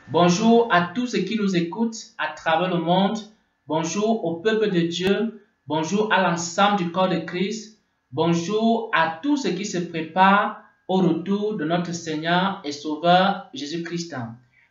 Bonjour à tous ceux qui nous écoutent à travers le monde. Bonjour au peuple de Dieu. Bonjour à l'ensemble du corps de Christ. Bonjour à tous ceux qui se préparent au retour de notre Seigneur et Sauveur Jésus-Christ.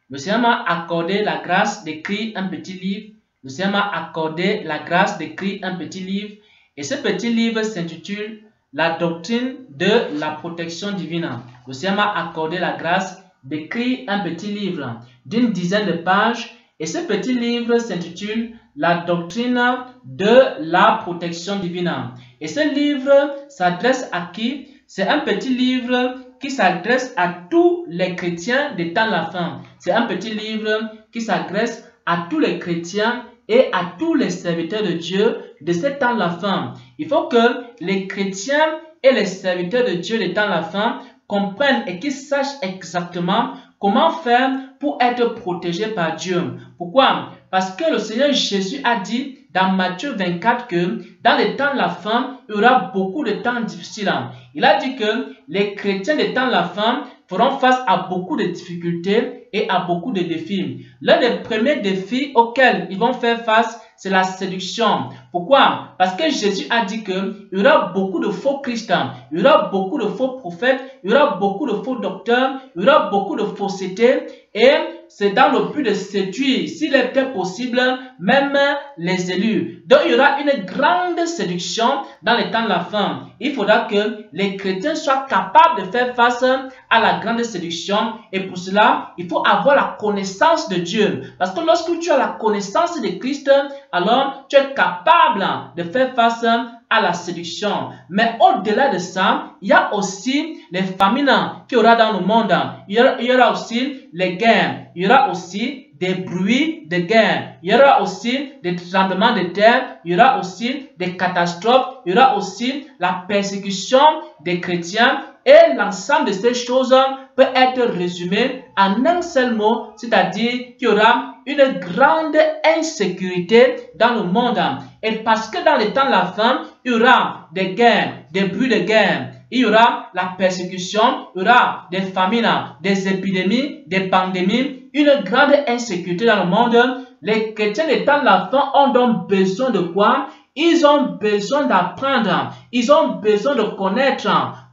Le Seigneur m'a accordé la grâce d'écrire un petit livre. Le Seigneur m'a accordé la grâce d'écrire un petit livre. Et ce petit livre s'intitule La doctrine de la protection divine. Le Seigneur m'a accordé la grâce d'écrire un petit livre d'une dizaine de pages. Et ce petit livre s'intitule La doctrine de la protection divine. Et ce livre s'adresse à qui? C'est un petit livre qui s'adresse à tous les chrétiens des temps de la fin. C'est un petit livre qui s'adresse à tous les chrétiens et à tous les serviteurs de Dieu de ce temps de la fin. Il faut que les chrétiens et les serviteurs de Dieu des temps de la fin comprennent et qu'ils sachent exactement comment faire pour être protégés par Dieu. Pourquoi? Parce que le Seigneur Jésus a dit dans Matthieu 24 que dans les temps de la fin, il y aura beaucoup de temps difficiles. Il a dit que les chrétiens des temps de la fin feront face à beaucoup de difficultés et à beaucoup de défis. L'un des premiers défis auxquels ils vont faire face, c'est la séduction. Pourquoi? Parce que Jésus a dit qu'il y aura beaucoup de faux chrétiens, il y aura beaucoup de faux prophètes, il y aura beaucoup de faux docteurs, il y aura beaucoup de fausseté et c'est dans le but de séduire, s'il était possible, même les élus. Donc il y aura une grande séduction dans les temps de la fin. Il faudra que les chrétiens soient capables de faire face à la grande séduction et pour cela, il faut avoir la connaissance de Dieu. Parce que lorsque tu as la connaissance de Christ, alors tu es capable de faire face à la séduction. Mais au-delà de ça, il y a aussi les famines qu'il y aura dans le monde. Il y aura aussi les guerres. Il y aura aussi des bruits de guerre. Il y aura aussi des tremblements de terre. Il y aura aussi des catastrophes. Il y aura aussi la persécution des chrétiens. Et l'ensemble de ces choses peut être résumé en un seul mot, c'est-à-dire qu'il y aura une grande insécurité dans le monde. Et parce que dans les temps de la fin, il y aura des guerres, des bruits de guerre, il y aura la persécution, il y aura des famines, des épidémies, des pandémies, une grande insécurité dans le monde. Les chrétiens des temps de la fin ont donc besoin de quoi? Ils ont besoin d'apprendre, ils ont besoin de connaître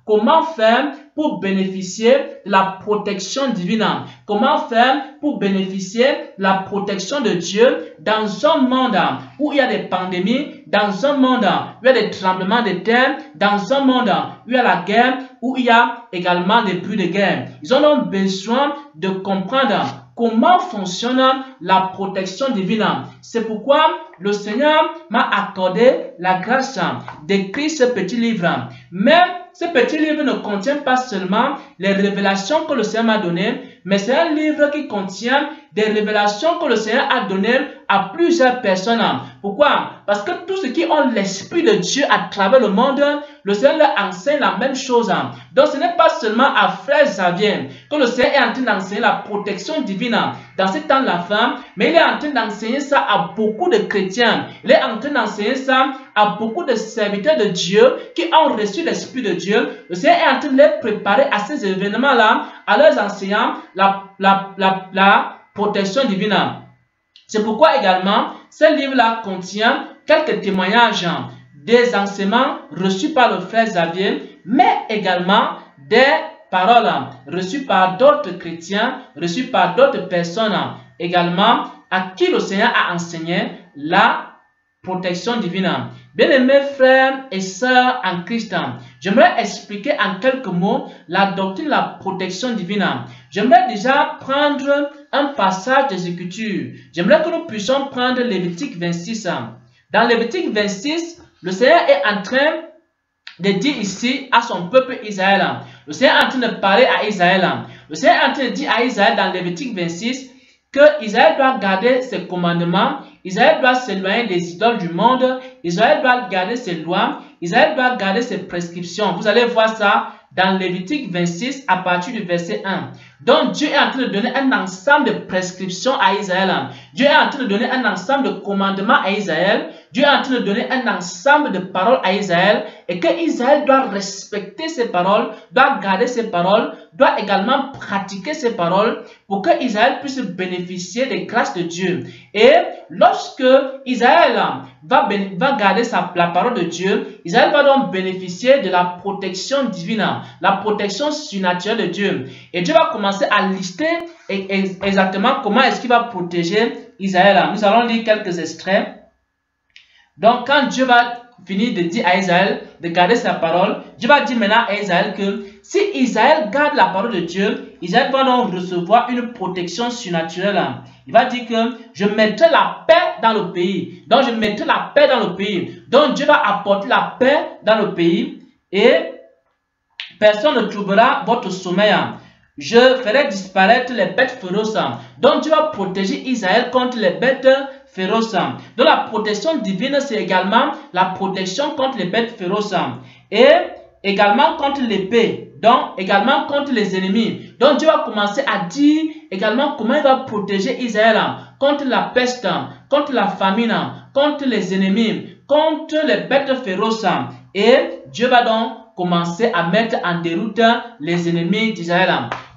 comment faire pour bénéficier de la protection divine? Comment faire pour bénéficier de la protection de Dieu dans un monde où il y a des pandémies, dans un monde où il y a des tremblements de terre, dans un monde où il y a la guerre, où il y a également des bruits de guerre? Ils ont donc besoin de comprendre comment fonctionne la protection divine. C'est pourquoi le Seigneur m'a accordé la grâce d'écrire ce petit livre. Mais ce petit livre ne contient pas seulement les révélations que le Seigneur m'a données, mais c'est un livre qui contient des révélations que le Seigneur a données à plusieurs personnes. Pourquoi? Parce que tous ceux qui ont l'Esprit de Dieu à travers le monde, le Seigneur leur enseigne la même chose. Donc ce n'est pas seulement à Frère Xavier que le Seigneur est en train d'enseigner la protection divine dans ce temps de la fin, mais il est en train d'enseigner ça à beaucoup de chrétiens. Il est en train d'enseigner ça à beaucoup de serviteurs de Dieu qui ont reçu l'Esprit de Dieu. Le Seigneur est en train de les préparer à ces événements-là, à leurs enseignants la protection divine. C'est pourquoi également, ce livre-là contient quelques témoignages des enseignements reçus par le frère Xavier, mais également des paroles reçues par d'autres chrétiens, reçues par d'autres personnes également, à qui le Seigneur a enseigné la protection divine. Bien-aimés frères et sœurs en Christ, j'aimerais expliquer en quelques mots la doctrine de la protection divine. J'aimerais déjà prendre un passage des Écritures. J'aimerais que nous puissions prendre Lévitique 26. Dans Lévitique 26, le Seigneur est en train de dire ici à son peuple Israël. Le Seigneur est en train de parler à Israël. Le Seigneur est en train de dire à Israël dans Lévitique 26 que Israël doit garder ses commandements, Israël doit s'éloigner des idoles du monde, Israël doit garder ses lois, Israël doit garder ses prescriptions. Vous allez voir ça dans Lévitique 26 à partir du verset 1. Donc Dieu est en train de donner un ensemble de prescriptions à Israël. Dieu est en train de donner un ensemble de commandements à Israël Dieu est en train de donner un ensemble de paroles à Israël et que Israël doit respecter ces paroles, doit garder ces paroles, doit également pratiquer ces paroles pour que Israël puisse bénéficier des grâces de Dieu. Et lorsque Israël va garder la parole de Dieu, Israël va donc bénéficier de la protection divine, la protection surnaturelle de Dieu. Et Dieu va commencer à lister exactement comment est-ce qu'il va protéger Israël. Nous allons lire quelques extraits. Donc, quand Dieu va finir de dire à Israël de garder sa parole, Dieu va dire maintenant à Israël que si Israël garde la parole de Dieu, Israël va donc recevoir une protection surnaturelle. Il va dire que je mettrai la paix dans le pays. Donc, je mettrai la paix dans le pays. Donc, Dieu va apporter la paix dans le pays et personne ne trouvera votre sommeil. Je ferai disparaître les bêtes féroces. Donc, Dieu va protéger Israël contre les bêtes féroces. Donc, la protection divine, c'est également la protection contre les bêtes féroces. Et également contre l'épée. Donc, également contre les ennemis. Donc, Dieu va commencer à dire également comment il va protéger Israël contre la peste, contre la famine, contre les ennemis, contre les bêtes féroces. Et Dieu va donc commencer à mettre en déroute les ennemis d'Israël.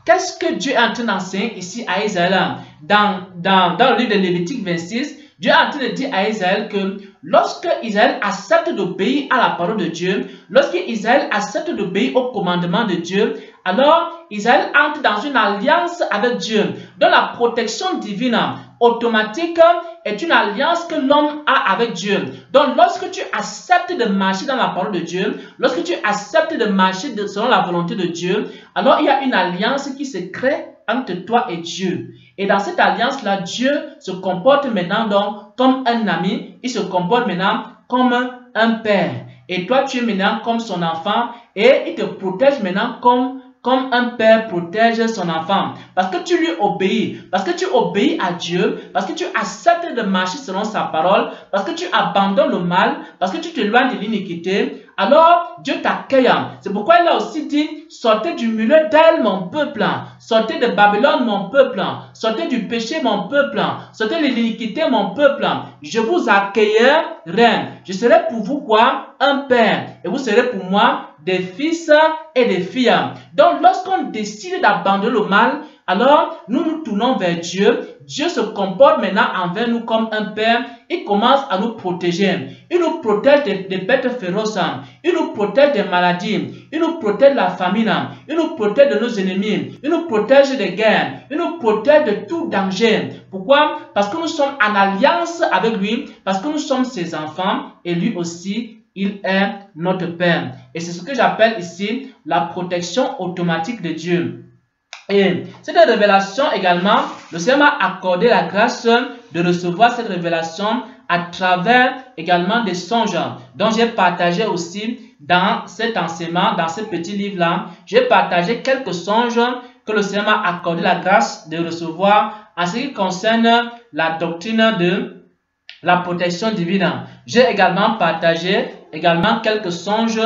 Qu'est-ce que Dieu est en train d'enseigner ici à Israël? Dans le livre de Lévitique 26, Dieu est en train de dire à Israël que lorsque Israël accepte d'obéir à la parole de Dieu, lorsque Israël accepte d'obéir au commandement de Dieu, alors Israël entre dans une alliance avec Dieu. Donc la protection divine automatique est une alliance que l'homme a avec Dieu. Donc lorsque tu acceptes de marcher dans la parole de Dieu, lorsque tu acceptes de marcher selon la volonté de Dieu, alors il y a une alliance qui se crée entre toi et Dieu. Et dans cette alliance-là, Dieu se comporte maintenant donc comme un ami, il se comporte maintenant comme un père. Et toi, tu es maintenant comme son enfant et il te protège maintenant comme un père protège son enfant. Parce que tu lui obéis, parce que tu obéis à Dieu, parce que tu acceptes de marcher selon sa parole, parce que tu abandonnes le mal, parce que tu t'éloignes de l'iniquité, alors Dieu t'accueille. C'est pourquoi il a aussi dit, sortez du milieu d'elle mon peuple, sortez de Babylone mon peuple, sortez du péché mon peuple, sortez de l'iniquité mon peuple, je vous accueillerai, je serai pour vous quoi? Un père, et vous serez pour moi des fils et des filles. Donc lorsqu'on décide d'abandonner le mal, alors nous nous tournons vers Dieu. Dieu se comporte maintenant envers nous comme un père. Il commence à nous protéger. Il nous protège des bêtes féroces. Il nous protège des maladies. Il nous protège de la famine. Il nous protège de nos ennemis. Il nous protège des guerres. Il nous protège de tout danger. Pourquoi? Parce que nous sommes en alliance avec lui. Parce que nous sommes ses enfants. Et lui aussi, il est notre Père. Et c'est ce que j'appelle ici la protection automatique de Dieu. Et cette révélation également, le Seigneur m'a accordé la grâce de recevoir cette révélation à travers également des songes. Donc j'ai partagé aussi dans cet enseignement, dans ce petit livre-là, j'ai partagé quelques songes que le Seigneur m'a accordé la grâce de recevoir en ce qui concerne la doctrine de la protection divine. J'ai également partagé quelques songes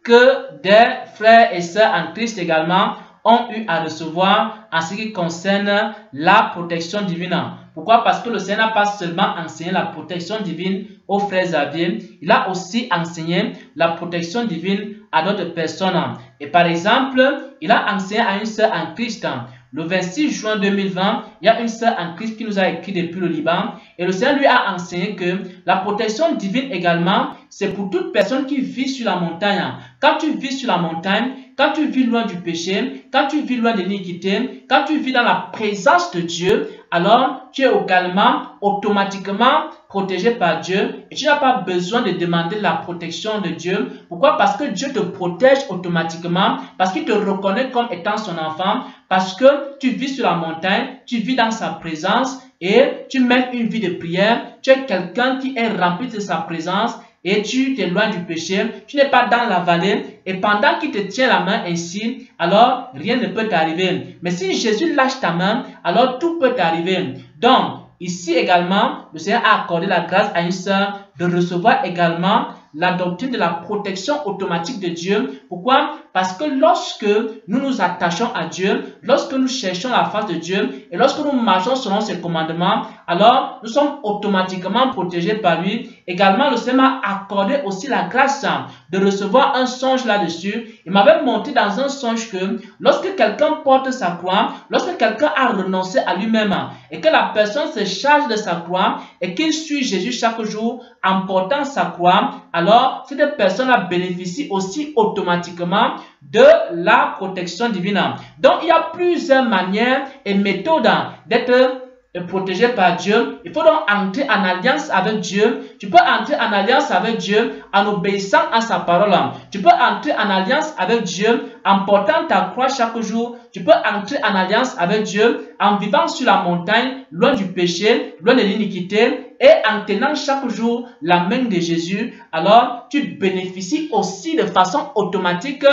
que des frères et sœurs en Christ également ont eu à recevoir en ce qui concerne la protection divine. Pourquoi? Parce que le Seigneur n'a pas seulement enseigné la protection divine aux frères Xavier, il a aussi enseigné la protection divine à d'autres personnes. Et par exemple, il a enseigné à une sœur en Christ. Le 26 juin 2020, il y a une sœur en Christ qui nous a écrit depuis le Liban. Et le Seigneur lui a enseigné que la protection divine également, c'est pour toute personne qui vit sur la montagne. Quand tu vis sur la montagne, quand tu vis loin du péché, quand tu vis loin de l'iniquité, quand tu vis dans la présence de Dieu, alors tu es également automatiquement protégé par Dieu et tu n'as pas besoin de demander la protection de Dieu. Pourquoi? Parce que Dieu te protège automatiquement, parce qu'il te reconnaît comme étant son enfant, parce que tu vis sur la montagne, tu vis dans sa présence et tu mènes une vie de prière. Tu es quelqu'un qui est rempli de sa présence et tu t'éloignes du péché, tu n'es pas dans la vallée et pendant qu'il te tient la main ainsi, alors rien ne peut t'arriver. Mais si Jésus lâche ta main, alors tout peut t'arriver. Donc, ici également, le Seigneur a accordé la grâce à une sœur de recevoir également la doctrine de la protection automatique de Dieu. Pourquoi? Parce que lorsque nous nous attachons à Dieu, lorsque nous cherchons la face de Dieu et lorsque nous marchons selon ses commandements, alors nous sommes automatiquement protégés par lui. Également, le Seigneur m'a accordé aussi la grâce de recevoir un songe là-dessus. Il m'avait montré dans un songe que lorsque quelqu'un porte sa croix, lorsque quelqu'un a renoncé à lui-même et que la personne se charge de sa croix et qu'il suit Jésus chaque jour en portant sa croix, alors cette personne bénéficie aussi automatiquement de la protection divine. Donc, il y a plusieurs manières et méthodes d'être protégé par Dieu. Il faut donc entrer en alliance avec Dieu. Tu peux entrer en alliance avec Dieu en obéissant à sa parole. Tu peux entrer en alliance avec Dieu en portant ta croix chaque jour. Tu peux entrer en alliance avec Dieu en vivant sur la montagne, loin du péché, loin de l'iniquité, et en tenant chaque jour la main de Jésus. Alors, tu bénéficies aussi de façon automatique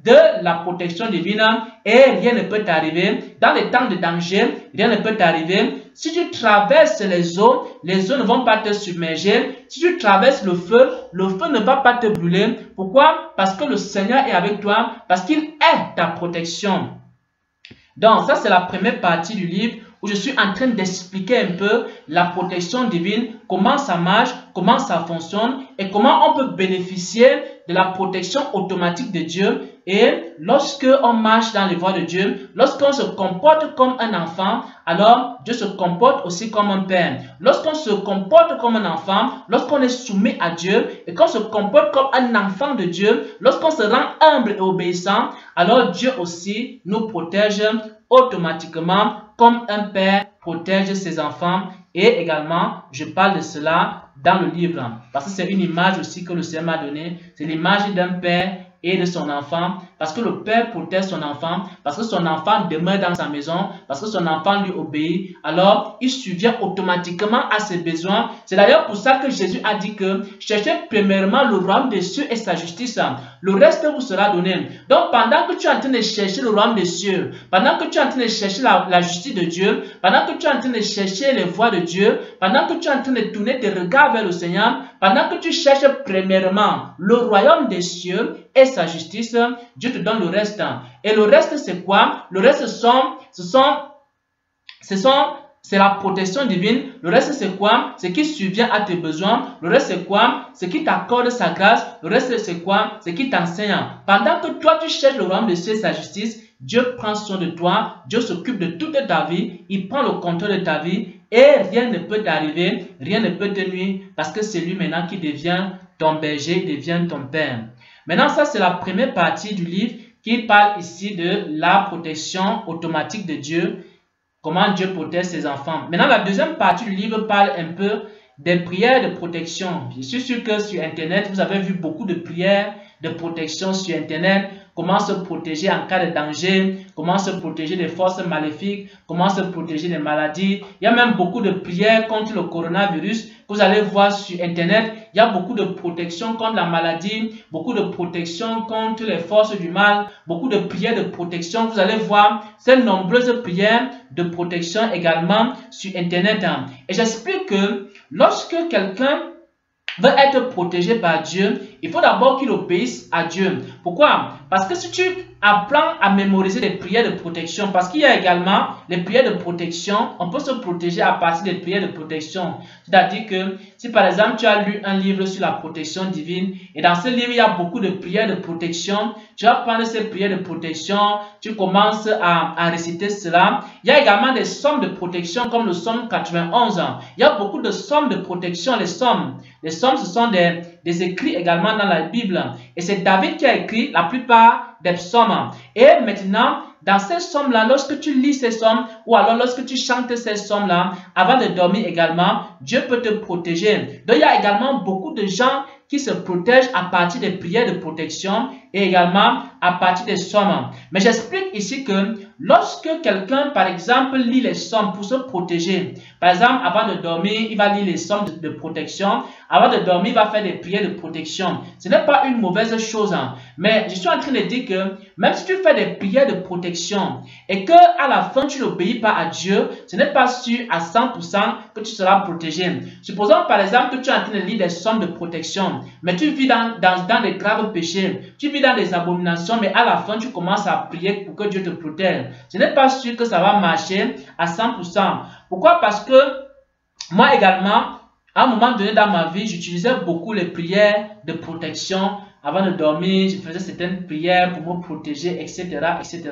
de la protection divine et rien ne peut t'arriver. Dans les temps de danger, rien ne peut t'arriver. Si tu traverses les eaux ne vont pas te submerger. Si tu traverses le feu ne va pas te brûler. Pourquoi? Parce que le Seigneur est avec toi, parce qu'il est ta protection. Donc, ça c'est la première partie du livre où je suis en train d'expliquer un peu la protection divine, comment ça marche, comment ça fonctionne et comment on peut bénéficier de la protection automatique de Dieu. Et lorsque on marche dans les voies de Dieu, lorsqu'on se comporte comme un enfant, alors Dieu se comporte aussi comme un père. Lorsqu'on se comporte comme un enfant, lorsqu'on est soumis à Dieu et qu'on se comporte comme un enfant de Dieu, lorsqu'on se rend humble et obéissant, alors Dieu aussi nous protège automatiquement comme un père protège ses enfants. Et également, je parle de cela dans le livre parce que c'est une image aussi que le Seigneur m'a donnée. C'est l'image d'un père et de son enfant, parce que le père protège son enfant, parce que son enfant demeure dans sa maison, parce que son enfant lui obéit, alors il subvient automatiquement à ses besoins. C'est d'ailleurs pour ça que Jésus a dit que cherchez premièrement le royaume des cieux et sa justice, le reste vous sera donné. Donc pendant que tu es en train de chercher le royaume des cieux, pendant que tu es en train de chercher la justice de Dieu, pendant que tu es en train de chercher les voies de Dieu, pendant que tu es en train de tourner tes regards vers le Seigneur, pendant que tu cherches premièrement le royaume des cieux et sa justice, Dieu te donne le reste. Et le reste, c'est quoi? Le reste, c'est la protection divine. Le reste, c'est quoi? C'est qui subvient à tes besoins. Le reste, c'est quoi? C'est qui t'accorde sa grâce. Le reste, c'est quoi? C'est qui t'enseigne. Pendant que toi, tu cherches le royaume de Dieu et sa justice, Dieu prend soin de toi. Dieu s'occupe de toute ta vie. Il prend le contrôle de ta vie. Et rien ne peut t'arriver. Rien ne peut te nuire. Parce que c'est lui maintenant qui devient ton berger, devient ton père. Maintenant, ça, c'est la première partie du livre qui parle ici de la protection automatique de Dieu. Comment Dieu protège ses enfants. Maintenant, la deuxième partie du livre parle un peu des prières de protection. Je suis sûr que sur Internet, vous avez vu beaucoup de prières de protection sur Internet. Comment se protéger en cas de danger, comment se protéger des forces maléfiques, comment se protéger des maladies. Il y a même beaucoup de prières contre le coronavirus que vous allez voir sur Internet. Il y a beaucoup de protection contre la maladie, beaucoup de protection contre les forces du mal, beaucoup de prières de protection. Vous allez voir ces nombreuses prières de protection également sur Internet. Et j'explique que lorsque quelqu'un veut être protégé par Dieu, il faut d'abord qu'il obéisse à Dieu. Pourquoi? Parce que si tu apprends à mémoriser les prières de protection, parce qu'il y a également les prières de protection, on peut se protéger à partir des prières de protection. C'est-à-dire que si par exemple tu as lu un livre sur la protection divine et dans ce livre il y a beaucoup de prières de protection, tu vas prendre ces prières de protection, tu commences à réciter cela. Il y a également des psaumes de protection comme le psaume 91. Il y a beaucoup de psaumes de protection, les psaumes. Les psaumes, ce sont des écrits également dans la Bible. Et c'est David qui a écrit la plupart des psaumes. Et maintenant, dans ces psaumes-là, lorsque tu lis ces psaumes, ou alors lorsque tu chantes ces psaumes-là, avant de dormir également, Dieu peut te protéger. Donc, il y a également beaucoup de gens qui se protègent à partir des prières de protection et également à partir des psaumes. Mais j'explique ici que lorsque quelqu'un, par exemple, lit les psaumes pour se protéger, par exemple, avant de dormir, il va lire les psaumes de protection. Avant de dormir, il va faire des prières de protection. Ce n'est pas une mauvaise chose. Mais je suis en train de dire que même si tu fais des prières de protection et qu'à la fin, tu n'obéis n'obéis pas à Dieu, ce n'est pas sûr à 100% que tu seras protégé. Supposons par exemple que tu es en train de lire des sommes de protection, mais tu vis dans des graves péchés, tu vis dans des abominations, mais à la fin tu commences à prier pour que Dieu te protège. Ce n'est pas sûr que ça va marcher à 100%. Pourquoi? Parce que moi également, à un moment donné dans ma vie, j'utilisais beaucoup les prières de protection. Avant de dormir, je faisais certaines prières pour me protéger, etc., etc.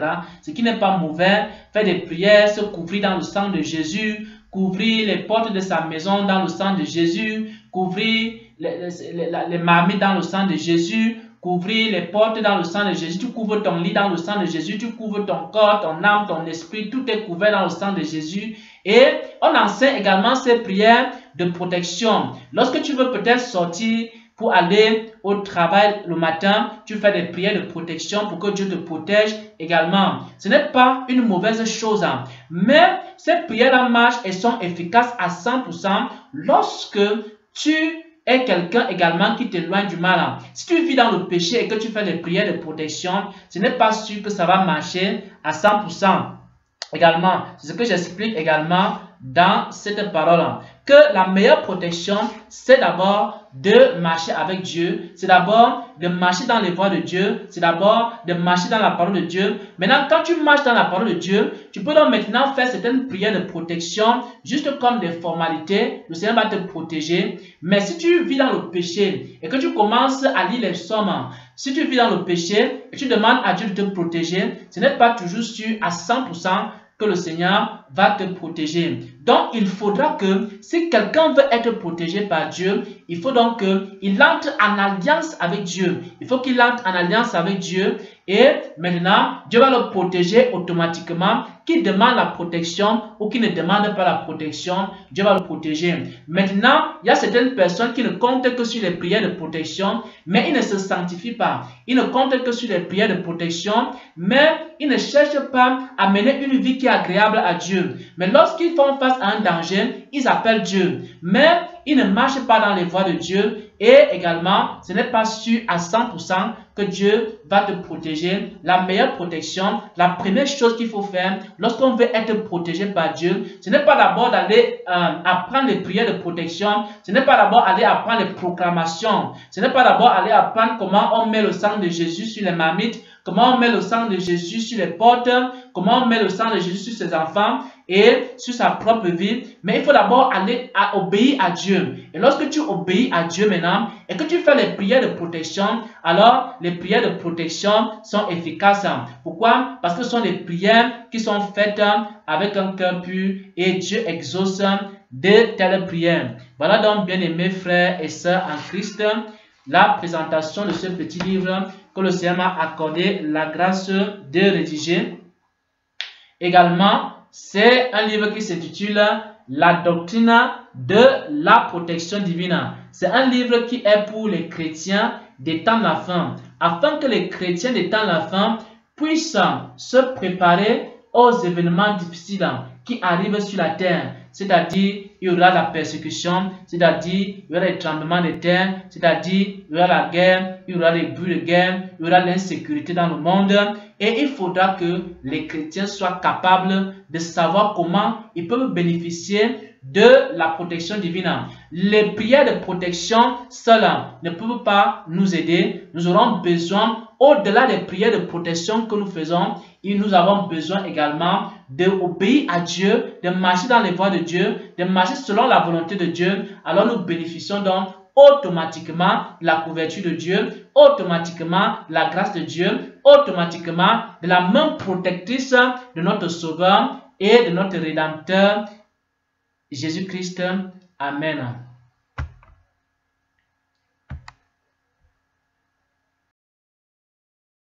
Ce qui n'est pas mauvais. Faire des prières, se couvrir dans le sang de Jésus, couvrir les portes de sa maison dans le sang de Jésus, couvrir les marmites dans le sang de Jésus, couvrir les portes dans le sang de Jésus. Tu couvres ton lit dans le sang de Jésus, tu couvres ton corps, ton âme, ton esprit, tout est couvert dans le sang de Jésus. Et on enseigne également ces prières de protection. Lorsque tu veux peut-être sortir pour aller au travail le matin, tu fais des prières de protection pour que Dieu te protège également. Ce n'est pas une mauvaise chose, mais ces prières-là marchent et sont efficaces à 100% lorsque tu es quelqu'un également qui t'éloigne du mal. Si tu vis dans le péché et que tu fais des prières de protection, ce n'est pas sûr que ça va marcher à 100%. Également, c'est ce que j'explique également dans cette parole, que la meilleure protection, c'est d'abord de marcher avec Dieu, c'est d'abord de marcher dans les voies de Dieu, c'est d'abord de marcher dans la parole de Dieu. Maintenant, quand tu marches dans la parole de Dieu, tu peux donc maintenant faire certaines prières de protection, juste comme des formalités. Le Seigneur va te protéger. Mais si tu vis dans le péché et que tu commences à lire les psaumes, si tu vis dans le péché et tu demandes à Dieu de te protéger, ce n'est pas toujours sûr à 100% que le Seigneur va te protéger. Donc, il faudra que si quelqu'un veut être protégé par Dieu, il faut donc qu'il entre en alliance avec Dieu. Il faut qu'il entre en alliance avec Dieu et maintenant, Dieu va le protéger automatiquement. Qui demande la protection ou qui ne demande pas la protection, Dieu va le protéger. Maintenant, il y a certaines personnes qui ne comptent que sur les prières de protection, mais ils ne se sanctifient pas. Ils ne comptent que sur les prières de protection, mais ils ne cherchent pas à mener une vie qui est agréable à Dieu. Mais lorsqu'ils font face à un danger, ils appellent Dieu. Mais ils ne marchent pas dans les voies de Dieu et également, ce n'est pas sûr à 100% que Dieu va te protéger. La meilleure protection, la première chose qu'il faut faire lorsqu'on veut être protégé par Dieu, ce n'est pas d'abord d'aller apprendre les prières de protection, ce n'est pas d'abord aller apprendre les proclamations, ce n'est pas d'abord aller apprendre comment on met le sang de Jésus sur les marmites, comment on met le sang de Jésus sur les portes, comment on met le sang de Jésus sur ses enfants et sur sa propre vie. Mais il faut d'abord aller obéir à Dieu. Et lorsque tu obéis à Dieu maintenant et que tu fais les prières de protection, alors les prières de protection sont efficaces. Pourquoi? Parce que ce sont des prières qui sont faites avec un cœur pur et Dieu exauce de telles prières. Voilà donc, bien-aimés frères et sœurs en Christ, la présentation de ce petit livre que le Seigneur m'a accordé la grâce de rédiger. Également, c'est un livre qui s'intitule La doctrine de la protection divine. C'est un livre qui est pour les chrétiens des temps de la fin, afin que les chrétiens des temps de la fin puissent se préparer aux événements difficiles qui arrivent sur la terre. C'est-à-dire, il y aura la persécution, c'est-à-dire, il y aura les tremblements de terre, c'est-à-dire, il y aura la guerre, il y aura les bruits de guerre, il y aura l'insécurité dans le monde. Et il faudra que les chrétiens soient capables de savoir comment ils peuvent bénéficier de la protection divine. Les prières de protection seules ne peuvent pas nous aider. Nous aurons besoin, au-delà des prières de protection que nous faisons, nous avons besoin également d'obéir à Dieu, de marcher dans les voies de Dieu, de marcher selon la volonté de Dieu. Alors nous bénéficions donc automatiquement de la couverture de Dieu, automatiquement de la grâce de Dieu, automatiquement de la main protectrice de notre Sauveur et de notre Rédempteur, Jésus-Christ. Amen.